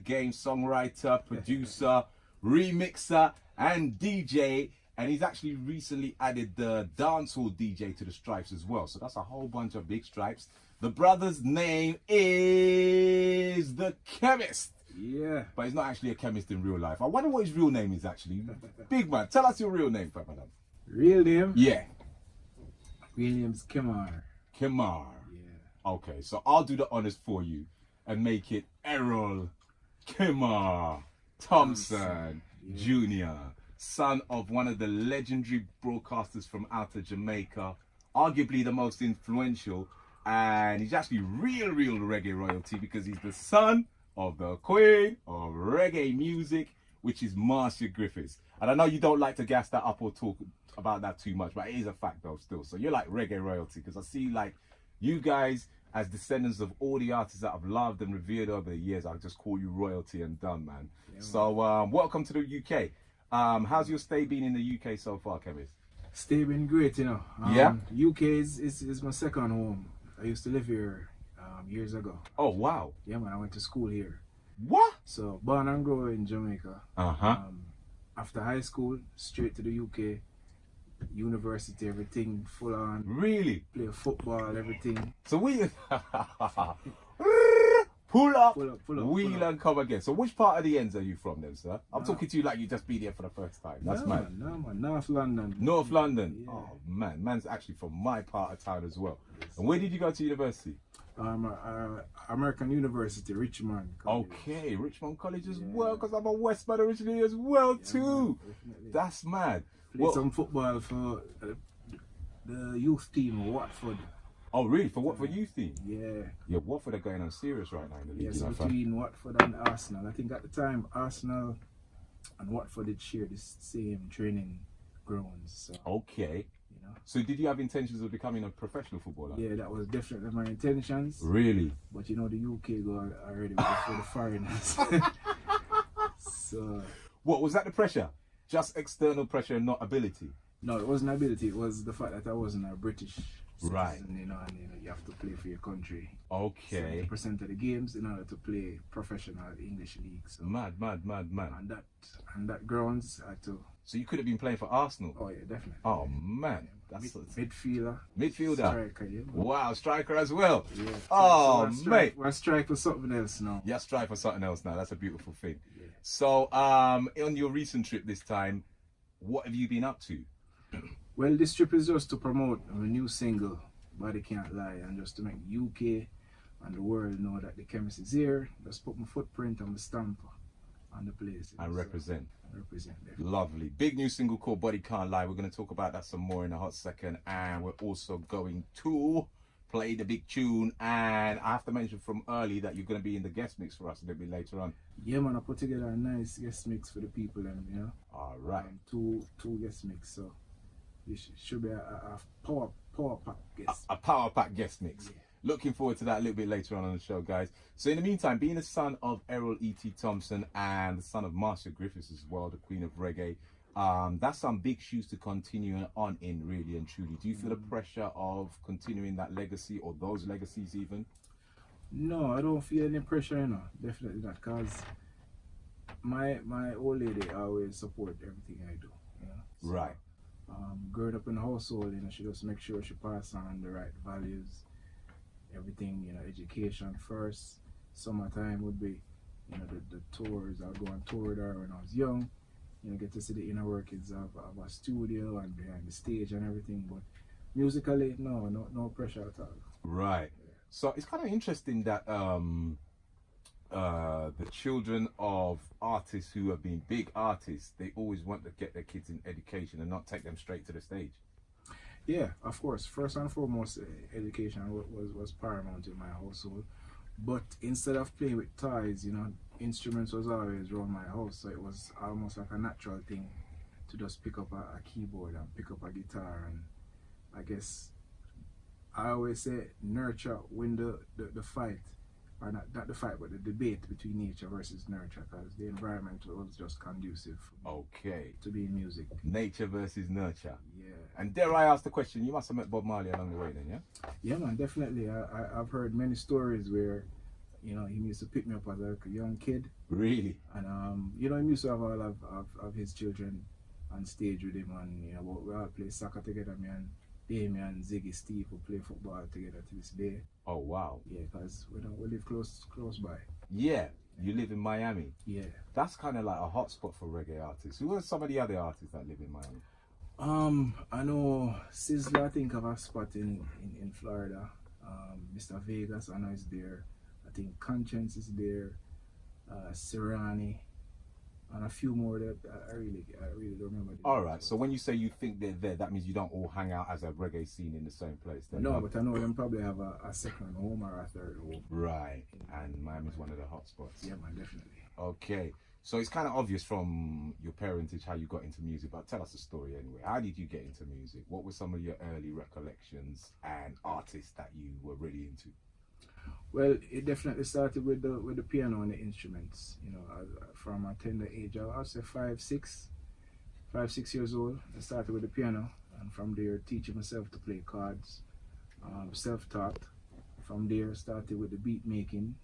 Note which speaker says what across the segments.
Speaker 1: game, songwriter, producer, remixer, and DJ. And he's actually recently added the dancehall DJ to the stripes as well. So that's a whole bunch of big stripes. The brother's name is the Chemist.
Speaker 2: Yeah.
Speaker 1: But he's not actually a chemist in real life. I wonder what his real name is actually. Big man, tell us your real name, madam.
Speaker 2: Real name?
Speaker 1: Yeah.
Speaker 2: Williams Kemar.
Speaker 1: Kemar.
Speaker 2: Yeah.
Speaker 1: Okay, so I'll do the honors for you and make it Errol Kemar Thompson Jr., son of one of the legendary broadcasters from outer Jamaica, arguably the most influential, and he's actually real reggae royalty because he's the son of the queen of reggae music, which is Marcia Griffiths. And I know you don't like to gas that up or talk about that too much, but it is a fact though still. So you're like reggae royalty because I see like you guys as descendants of all the artists that I've loved and revered over the years, I'll just call you royalty and done, man. Yeah, so welcome to the UK. How's your stay been in the UK so far, Kemist?
Speaker 2: Stay been great, you know.
Speaker 1: Yeah?
Speaker 2: UK is my second home. I used to live here years ago.
Speaker 1: Oh, wow.
Speaker 2: Yeah, man, I went to school here.
Speaker 1: What?
Speaker 2: So, born and grew in Jamaica. After high school, straight to the UK. University, everything full on.
Speaker 1: Really?
Speaker 2: Play football, everything.
Speaker 1: So we... Pull up, wheel and come again. So which part of the ends are you from then, sir? I'm talking to you like you just been here for the first time. That's mad.
Speaker 2: No, man. North London.
Speaker 1: North London?
Speaker 2: Yeah.
Speaker 1: Oh, man. Man's actually from my part of town as well. Yes. And where did you go to university?
Speaker 2: American University, Richmond College.
Speaker 1: Okay, Richmond College as well, because I'm a Westman originally as well too. Man, that's mad.
Speaker 2: Played some football for the youth team, Watford.
Speaker 1: Oh really? For Watford youth team?
Speaker 2: Yeah.
Speaker 1: Yeah, Watford are going on serious right now in the league.
Speaker 2: Yes, between Watford and Arsenal. I think at the time Arsenal and Watford did share the same training grounds. So,
Speaker 1: okay.
Speaker 2: You know. So
Speaker 1: did you have intentions of becoming a professional footballer?
Speaker 2: Yeah, that was definitely my intentions.
Speaker 1: Really?
Speaker 2: But you know the UK go already for the foreigners. So
Speaker 1: what was that the pressure? Just external pressure and not ability?
Speaker 2: No, it wasn't ability, it was the fact that I wasn't a British citizen,
Speaker 1: right.
Speaker 2: You know, and you have to play for your country.
Speaker 1: Okay.
Speaker 2: 70% of the games in order to play professional English league. So.
Speaker 1: Mad.
Speaker 2: And that grounds had to.
Speaker 1: So you could have been playing for Arsenal?
Speaker 2: Oh yeah, definitely.
Speaker 1: Oh man. That's
Speaker 2: midfielder.
Speaker 1: Striker,
Speaker 2: yeah.
Speaker 1: Wow, striker as well.
Speaker 2: Yeah.
Speaker 1: Oh mate.
Speaker 2: We're strike for something else now.
Speaker 1: Yeah, strike for something else now. That's a beautiful thing.
Speaker 2: Yeah.
Speaker 1: So on your recent trip this time, what have you been up to?
Speaker 2: Well, this trip is just to promote a new single, Body Cant Lie, and just to make UK and the world know that the Chemist is here. Just put my footprint and my stamp on the place.
Speaker 1: And represent.
Speaker 2: Represent.
Speaker 1: Lovely. Big new single called Body Can't Lie. We're going to talk about that some more in a hot second. And we're also going to play the big tune. And I have to mention from early that you're going to be in the guest mix for us a little bit later on.
Speaker 2: Yeah, man. I put together a nice guest mix for the people, and you know.
Speaker 1: All right.
Speaker 2: Two guest mix. So it should be a power pack guest.
Speaker 1: A power pack guest mix. Yeah. Looking forward to that a little bit later on the show, guys. So in the meantime, being the son of Errol E.T. Thompson and the son of Marcia Griffiths as well, the queen of reggae, that's some big shoes to continue on in, really and truly. Do you feel the pressure of continuing that legacy or those legacies even?
Speaker 2: No, I don't feel any pressure, you know. Definitely not, because my old lady always support everything I do, you know. So,
Speaker 1: right.
Speaker 2: Growing up in a household, you know, she just make sure she pass on the right values. Everything, you know, education first. Summertime would be, you know, the tours. I'll go on tour with her when I was young. You know, get to see the inner workings of a studio and behind the stage and everything. But musically, no pressure at all.
Speaker 1: Right. Yeah. So it's kind of interesting that the children of artists who have been big artists, they always want to get their kids in education and not take them straight to the stage.
Speaker 2: Yeah, of course. First and foremost, education was paramount in my household. But instead of playing with toys, you know, instruments was always around my house. So it was almost like a natural thing to just pick up a keyboard and pick up a guitar. And I guess I always say nurture win the fight. Or not the fight, but the debate between nature versus nurture, because the environment was just conducive to be in music.
Speaker 1: Nature versus nurture.
Speaker 2: Yeah.
Speaker 1: And dare I ask the question, you must have met Bob Marley along the way then, yeah?
Speaker 2: Yeah, man, definitely. I've heard many stories where, You know, he used to pick me up as a young kid.
Speaker 1: Really?
Speaker 2: And you know, he used to have all of his children on stage with him, and you know, we all play soccer together. Me and Damien, Ziggy, Steve, who play football together to this day.
Speaker 1: Oh wow.
Speaker 2: Yeah, because we live close by.
Speaker 1: Yeah, you live in Miami.
Speaker 2: Yeah.
Speaker 1: That's kind of like a hotspot for reggae artists. Who are some of the other artists that live in Miami?
Speaker 2: I know Sizzler, I think, have a spot in Florida. Mr. Vegas, I know is there. I think Conscience is there. Serrani, and a few more that I really don't remember.
Speaker 1: All right. So when you say you think they're there, that means you don't all hang out as a reggae scene in the same place. Then,
Speaker 2: no, but I know them probably have a second home or a third home.
Speaker 1: Right. And Miami's one of the hot spots.
Speaker 2: Yeah, man, definitely.
Speaker 1: Okay. So it's kind of obvious from your parentage how you got into music, but tell us the story anyway. How did you get into music? What were some of your early recollections and artists that you were really into?
Speaker 2: Well, it definitely started with the piano and the instruments. You know, from a tender age, I'd say 5, 6 years old. I started with the piano, and from there, teaching myself to play chords, self-taught. From there, started with the beat making.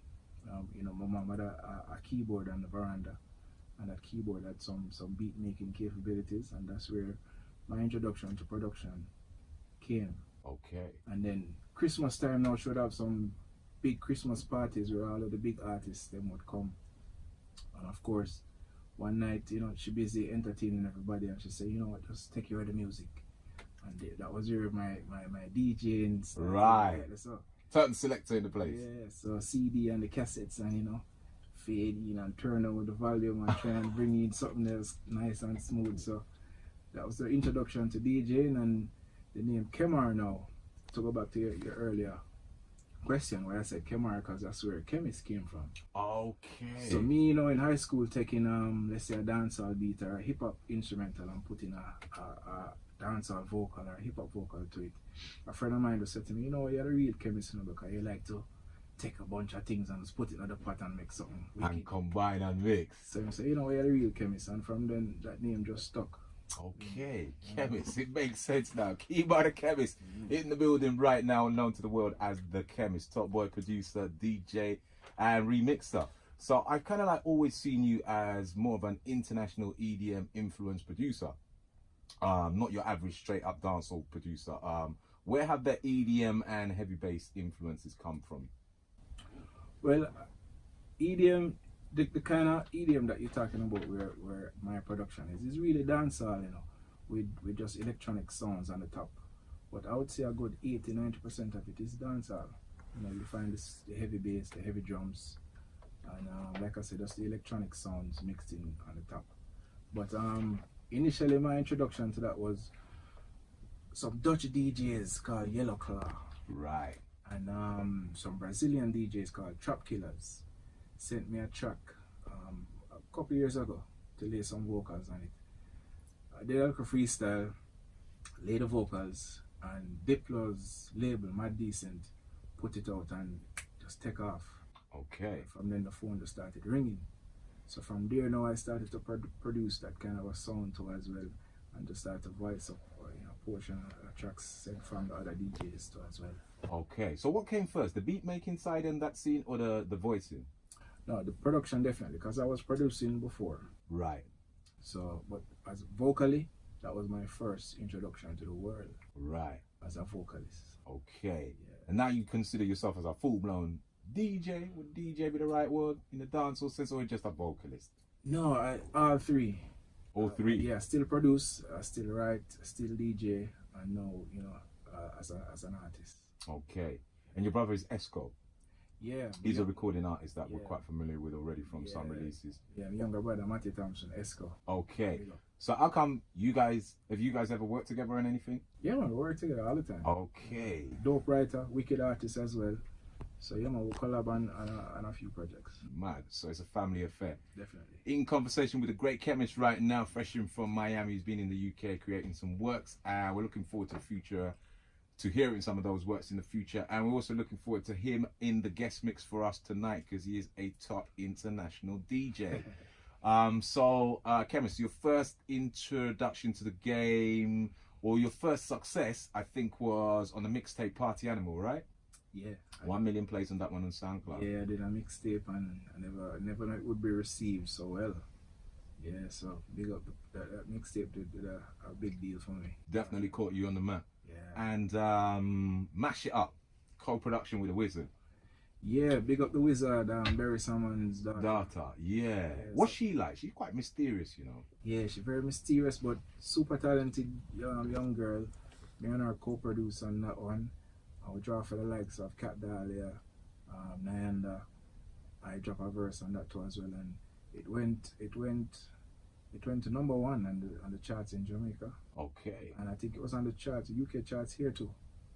Speaker 2: You know, my mom had a keyboard on the veranda, and that keyboard had some beat making capabilities, and that's where my introduction to production came.
Speaker 1: Okay.
Speaker 2: And then Christmas time now should have some big Christmas parties where all of the big artists them would come. And of course, one night, you know, she busy entertaining everybody, and she said, you know what, just take care of the music. And that was where my DJing started.
Speaker 1: Right.
Speaker 2: So,
Speaker 1: Certain selector in the place.
Speaker 2: yeah, so CD and the cassettes, and you know, fade in and turn over the volume and try and bring in something that's nice and smooth. So that was the introduction to DJing, and the name Kemar now, to go back to your earlier question where I said Kemar, because that's where Kemist came from.
Speaker 1: Okay.
Speaker 2: So me, you know, in high school taking let's say a dancehall beat or a hip hop instrumental and putting a dancehall vocal or a hip hop vocal to it. A friend of mine just said to me, you know, you're a real chemist, you know, because you like to take a bunch of things and just put it in the pot and make something wicked.
Speaker 1: And combine and mix.
Speaker 2: So I say, you know, you're a real chemist, and from then that name just stuck.
Speaker 1: Okay, Chemist. It makes sense now. Keyboard Chemist in the building right now, known to the world as the Chemist, top boy producer, DJ, and remixer. So I kind of like always seen you as more of an international EDM influence producer, not your average straight up dancehall producer. Where have the EDM and heavy bass influences come from?
Speaker 2: Well, EDM, the kind of EDM that you're talking about, where my production is really dancehall, you know, with just electronic sounds on the top. But I would say a good 80-90% of it is dancehall. You know, you find the heavy bass, the heavy drums, and like I said, just the electronic sounds mixed in on the top. But initially, my introduction to that was some Dutch DJs called Yellow Claw.
Speaker 1: Right.
Speaker 2: And some Brazilian DJs called Trap Killers sent me a track a couple years ago to lay some vocals on it. I did a little freestyle, lay the vocals, and Diplo's label, Mad Decent, put it out and just take off.
Speaker 1: Okay.
Speaker 2: From then the phone just started ringing. So from there now I started to produce that kind of a sound too as well, and just start to voice up portion of tracks sent from the other DJs too as well.
Speaker 1: Okay. So what came first, the beat making side in that scene or the voicing?
Speaker 2: No, the production definitely, because I was producing before.
Speaker 1: Right.
Speaker 2: So, but as vocally, that was my first introduction to the world.
Speaker 1: Right.
Speaker 2: As a vocalist.
Speaker 1: Okay.
Speaker 2: Yeah.
Speaker 1: And now you consider yourself as a full-blown DJ? Would DJ be the right word in the dancehall sense, or just a vocalist?
Speaker 2: No, all three.
Speaker 1: All three?
Speaker 2: Yeah, still produce, still write, still DJ, and now, you know, as an artist.
Speaker 1: Okay. And your brother is Esco?
Speaker 2: Yeah.
Speaker 1: He's a recording artist that we're
Speaker 2: Yeah.
Speaker 1: quite familiar with already from some releases.
Speaker 2: Yeah, my younger brother, Matty Thompson, Esco.
Speaker 1: Okay. So how come have you guys ever worked together on anything?
Speaker 2: Yeah, man, we work together all the time.
Speaker 1: Okay.
Speaker 2: Dope writer, wicked artist as well. So yeah, man, we collab on a few projects.
Speaker 1: Mad. So it's a family affair.
Speaker 2: Definitely.
Speaker 1: In conversation with a great chemist right now, fresh in from Miami. He's been in the UK creating some works. We're looking forward to the future, to hearing some of those works in the future. And we're also looking forward to him in the guest mix for us tonight, because he is a top international DJ. Chemist, your first introduction to the game, or your first success, I think, was on the mixtape Party Animal, right?
Speaker 2: Yeah.
Speaker 1: 1 million plays on that one on SoundCloud.
Speaker 2: Yeah, I did a mixtape and I never know it would be received so well. Yeah, so big up that mixtape did a big deal for me.
Speaker 1: Definitely caught you on the map.
Speaker 2: Yeah.
Speaker 1: And Mash It Up, co-production with the Wizard.
Speaker 2: Yeah, big up the Wizard, Barry Salmon's daughter.
Speaker 1: Yeah. What's she like? She's quite mysterious, you know.
Speaker 2: Yeah, she's very mysterious but super talented young girl. Me and her co-produce on that one. I would draw for the likes of Capital Xtra, Nyanda. I drop a verse on that too as well, and it went to number 1 on the charts in Jamaica.
Speaker 1: Okay.
Speaker 2: And I think it was on the charts, UK charts here too.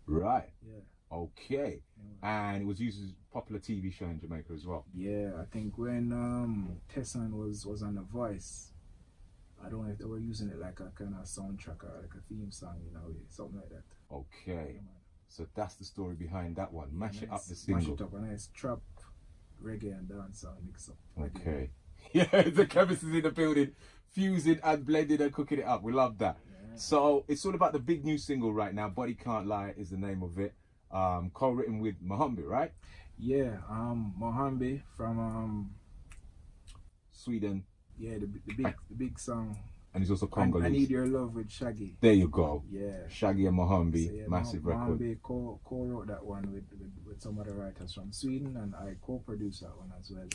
Speaker 1: Right.
Speaker 2: Yeah.
Speaker 1: Okay. And it was used as a popular TV show in Jamaica as well.
Speaker 2: Yeah, I think when Tessan was on The Voice, I don't know if they were using it like a kind of soundtrack or like a theme song, you know, something like that.
Speaker 1: Okay.
Speaker 2: Yeah,
Speaker 1: So that's the story behind that one. Mash It Up, the
Speaker 2: Mash
Speaker 1: single.
Speaker 2: It Up, a nice trap, reggae and dancehall mix up.
Speaker 1: Okay. Yeah, the Kemist is in the building, fusing and blending and cooking it up. We love that.
Speaker 2: Yeah.
Speaker 1: So it's all about the big new single right now. Body Cant Lie is the name of it. Co-written with Mohambi, right?
Speaker 2: Yeah, Mohambi from
Speaker 1: Sweden.
Speaker 2: yeah, the big song.
Speaker 1: And he's also Congolese.
Speaker 2: I Need Your Love with Shaggy.
Speaker 1: There you go.
Speaker 2: Yeah.
Speaker 1: Shaggy and Mohambi,
Speaker 2: So, yeah,
Speaker 1: massive record.
Speaker 2: Mohambi co-wrote that one with some other writers from Sweden, and I co-produced that one as well,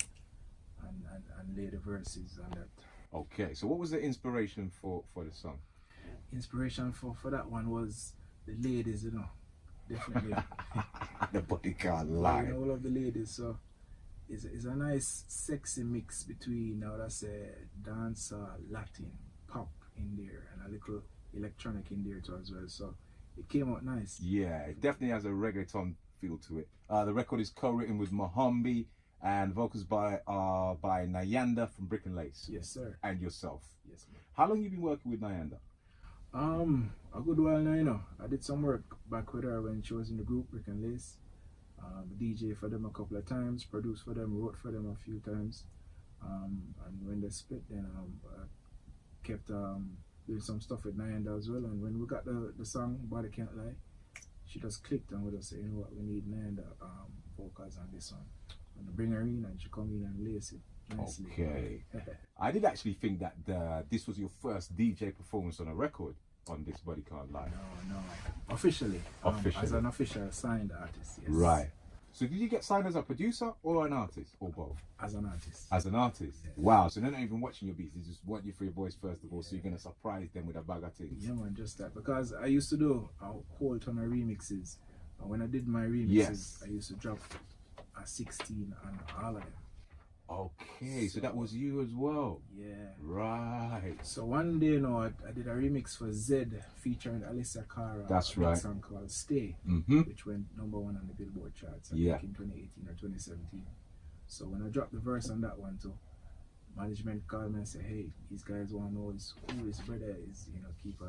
Speaker 2: and laid the verses on that.
Speaker 1: Okay, so what was the inspiration for the song?
Speaker 2: Inspiration for that one was the ladies, you know, definitely.
Speaker 1: The Body Cant
Speaker 2: You
Speaker 1: Lie.
Speaker 2: know, all of the ladies, so it's a nice sexy mix between, now that's a dance, Latin, pop in there, and a little electronic in there too as well, so it came out nice.
Speaker 1: Yeah, it definitely has a reggaeton feel to it. The record is co-written with Mohambi and vocals by Nyanda from Brick and Lace.
Speaker 2: Yes, sir.
Speaker 1: And yourself.
Speaker 2: Yes, man.
Speaker 1: How long you been working with Nyanda?
Speaker 2: A good while now, you know. I did some work back with her when she was in the group Brick and Lace. DJ for them a couple of times, produced for them, wrote for them a few times. And when they split, then I kept doing some stuff with Nyanda as well. And when we got the song Body Cant Lie, she just clicked and we just said, you know what, we need Nyanda vocals on this one. And bring her in, and she come in and lace it nicely.
Speaker 1: Okay. I did actually think that this was your first DJ performance on a record on this Body Cant Lie.
Speaker 2: No. Officially.
Speaker 1: Officially.
Speaker 2: As an official signed artist, yes.
Speaker 1: Right. So did you get signed as a producer or an artist, or both?
Speaker 2: As an artist.
Speaker 1: As an artist?
Speaker 2: Yeah.
Speaker 1: Wow, so they're not even watching your beats, they just want you for your voice first of all, so you're going to surprise them with a bag of things.
Speaker 2: Yeah, man, just that. Because I used to do a whole ton of remixes. And when I did my remixes,
Speaker 1: Yes.
Speaker 2: I used to drop a 16 on all of them.
Speaker 1: Okay, so that was you as well.
Speaker 2: Yeah.
Speaker 1: Right.
Speaker 2: So one day, you know, I did a remix for Zed featuring Alicia Cara.
Speaker 1: That's
Speaker 2: a
Speaker 1: right.
Speaker 2: song called Stay,
Speaker 1: Mm-hmm.
Speaker 2: which went number 1 on the Billboard charts, I
Speaker 1: Yeah.
Speaker 2: think in 2018 or 2017. So when I dropped the verse on that one too, management called me and said, hey, these guys want to know who his brother is, you know, keep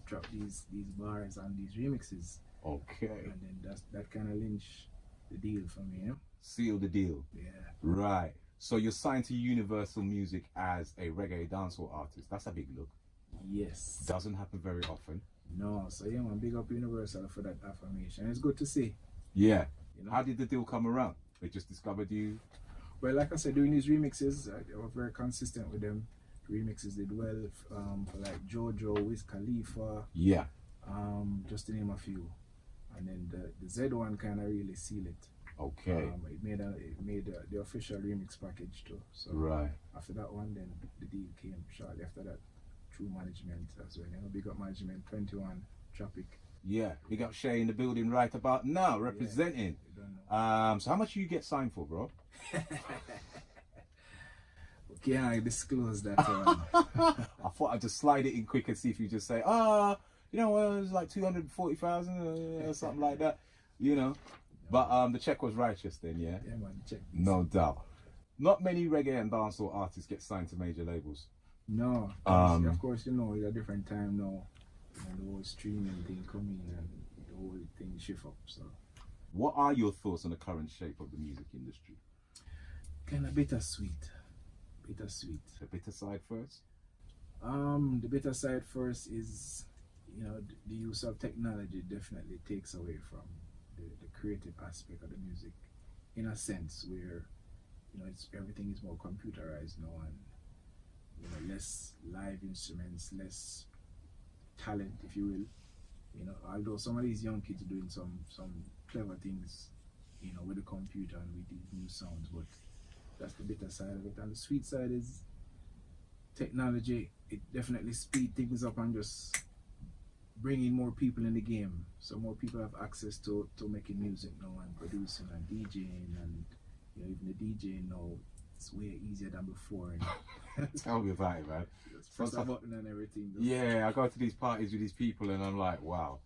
Speaker 2: drop these bars and these remixes.
Speaker 1: Okay.
Speaker 2: And then that kind of lynched the deal for me, you know?
Speaker 1: Seal the deal.
Speaker 2: Yeah.
Speaker 1: Right. So you're signed to Universal Music as a reggae dancehall artist. That's a big look.
Speaker 2: Yes.
Speaker 1: Doesn't happen very often.
Speaker 2: No, so yeah, man, big up Universal for that affirmation. It's good to see.
Speaker 1: Yeah.
Speaker 2: You know?
Speaker 1: How did the deal come around? They just discovered you?
Speaker 2: Well, like I said, doing these remixes, I was very consistent with them. The remixes did well for like Jojo, Wiz Khalifa,
Speaker 1: Yeah.
Speaker 2: just to name a few. And then the Z one kind of really sealed it.
Speaker 1: Okay.
Speaker 2: It made the official remix package too. So
Speaker 1: Right.
Speaker 2: after that one, then the deal came shortly after that through management as well. You know, big up management, 21 Tropic.
Speaker 1: Yeah. Big up Shay in the building right about now, representing.
Speaker 2: You don't know.
Speaker 1: So how much do you get signed for, bro?
Speaker 2: Okay, I disclose that one.
Speaker 1: I thought I'd just slide it in quick and see if you just say, you know, well, it was like 240,000 or something like that, you know. But the check was righteous then, yeah?
Speaker 2: Yeah, man, check this.
Speaker 1: No doubt. Not many reggae and dancehall artists get signed to major labels.
Speaker 2: No, of course, you know, it's a different time now. And the whole streaming thing coming and the whole thing shift up. So,
Speaker 1: What are your thoughts on the current shape of the music industry?
Speaker 2: kind of bittersweet. Bittersweet.
Speaker 1: The bitter side first?
Speaker 2: The bitter side first is, you know, the use of technology definitely takes away from the creative aspect of the music, in a sense where it's everything is more computerized now, and less live instruments, less talent, if you will. Although some of these young kids are doing some clever things, with the computer and with these new sounds, but that's the bitter side of it. And the sweet side is technology. It definitely speed things up and just bringing more people in the game, so more people have access to making music now and producing and DJing, and even the DJing now, it's way easier than before.
Speaker 1: Tell me about it, man.
Speaker 2: Just press a button and everything.
Speaker 1: Yeah, I go to these parties with these people and I'm like, wow,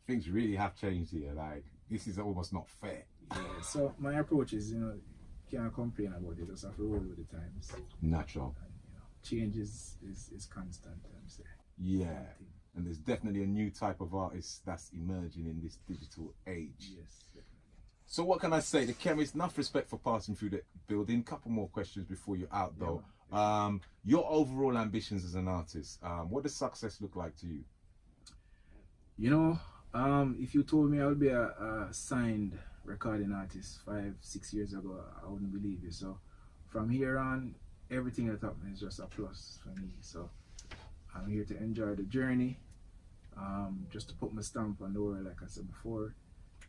Speaker 1: things really have changed here. Like, this is almost not fair.
Speaker 2: Yeah, so my approach is, can't complain about it, just have to roll with the times.
Speaker 1: Natural.
Speaker 2: And, change is constant, I'm saying.
Speaker 1: Yeah. And there's definitely a new type of artist that's emerging in this digital age.
Speaker 2: Yes, definitely.
Speaker 1: So what can I say? The Chemist, enough respect for passing through the building. Couple more questions before you're out though.
Speaker 2: Yeah.
Speaker 1: Your overall ambitions as an artist, what does success look like to you?
Speaker 2: If you told me I would be a signed recording artist 5-6 years ago, I wouldn't believe you. So from here on, everything that happens is just a plus for me. So I'm here to enjoy the journey, just to put my stamp on the world, like I said before.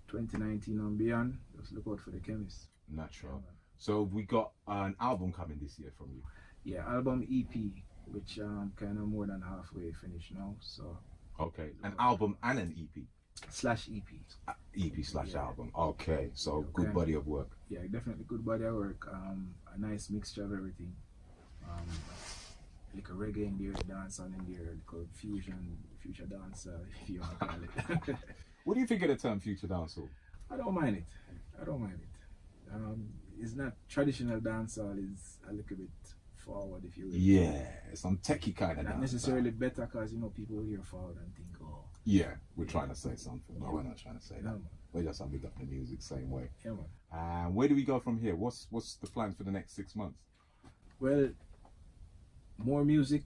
Speaker 2: 2019 and beyond, just look out for the Chemist.
Speaker 1: Natural. So we got an album coming this year from you.
Speaker 2: Yeah, album EP, which kind of more than halfway finished now. So
Speaker 1: okay, an album and an EP.
Speaker 2: /EP.
Speaker 1: EP/album. Okay, so good body of work.
Speaker 2: Yeah, definitely good body of work. A nice mixture of everything. Like a reggae in there, dancehall in there, called future dancer, if you want to call it.
Speaker 1: What do you think of the term future dancehall?
Speaker 2: I don't mind it. It's not traditional dancehall. Is a little bit forward, if you will.
Speaker 1: Yeah, some techie kind of
Speaker 2: not
Speaker 1: dancehall.
Speaker 2: necessarily better, because people hear forward and think, oh.
Speaker 1: Yeah, we're trying to say something. No, we're not trying to say that.
Speaker 2: Man.
Speaker 1: We're just having up the music same way.
Speaker 2: Yeah, man.
Speaker 1: And where do we go from here? What's the plans for the next 6 months?
Speaker 2: Well, more music.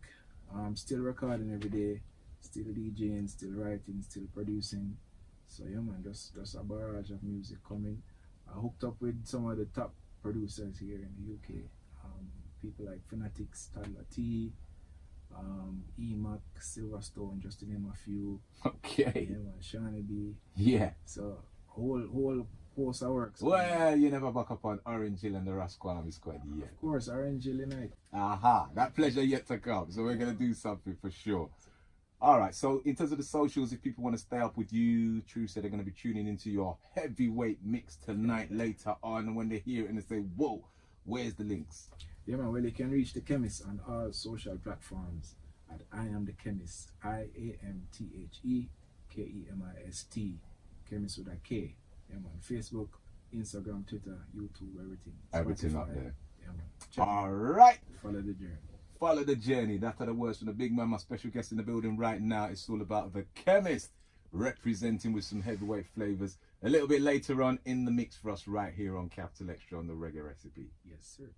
Speaker 2: Still recording every day. Still DJing. Still writing. Still producing. So yeah, man, just a barrage of music coming. I hooked up with some of the top producers here in the UK. People like Fanatics, Toddler T, Emac, Silverstone, just to name a few.
Speaker 1: Okay.
Speaker 2: Yeah, man, Shawnee B.
Speaker 1: Yeah.
Speaker 2: So whole host of works.
Speaker 1: Well, you never back up on Orange Hill and the Ras Kwame squad yet.
Speaker 2: Of course, Orange Hill Unite.
Speaker 1: Aha, that pleasure yet to come. So we're gonna do something for sure. All right, so in terms of the socials, if people want to stay up with you, True said they're going to be tuning into your heavyweight mix tonight later on, and when they hear it and they say, whoa, where's the links?
Speaker 2: Yeah, man, well, you can reach the Chemist on all social platforms at I Am The Chemist, IAMTHEKEMIST, Chemist with a K. Yeah, man, Facebook, Instagram, Twitter, YouTube, everything.
Speaker 1: Everything
Speaker 2: Spotify.
Speaker 1: up there.
Speaker 2: Yeah, man. Check
Speaker 1: All right.
Speaker 2: Follow the journey.
Speaker 1: Follow the journey. That's the words from the big man, my special guest in the building right now. It's all about the Chemist, representing with some heavyweight flavors. A little bit later on in the mix for us right here on Capital Xtra on the Reggae Recipe.
Speaker 2: Yes, sir.